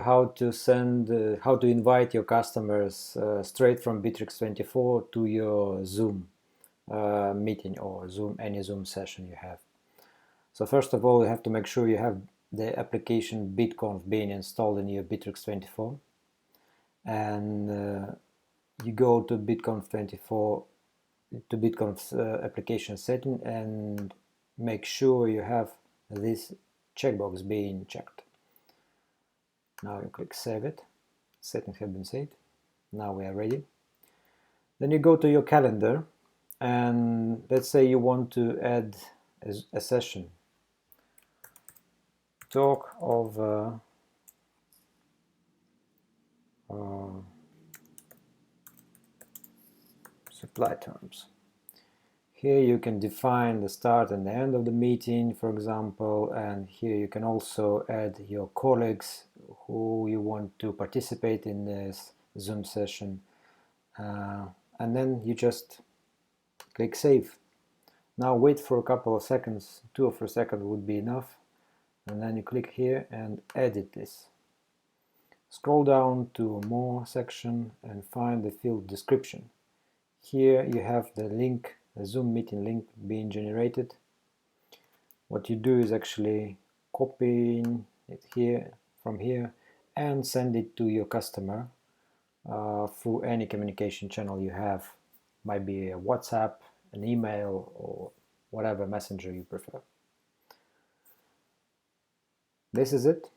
how to invite your customers straight from Bitrix24 to your Zoom meeting or any Zoom session you have. So first of all, you have to make sure you have the application Bitconf being installed in your Bitrix24, and you go to Bitconf24 to Bitconf's application setting and make sure you have this checkbox being checked. Now you click Save It. Settings have been saved. Now we are ready. Then you go to your calendar, and let's say you want to add a session. Talk of supply terms. Here you can define the start and the end of the meeting, for example, and here you can also add your colleagues who you want to participate in this Zoom session, and then you just click Save. Now wait for a couple of seconds, 2 or 3 seconds would be enough, and then you click here and edit this. Scroll down to More section and find the field description. Here you have the link, the Zoom meeting link being generated. What you do is actually copying it here from here and send it to your customer through any communication channel you have. Might be a WhatsApp, an email, or whatever messenger you prefer. This is it.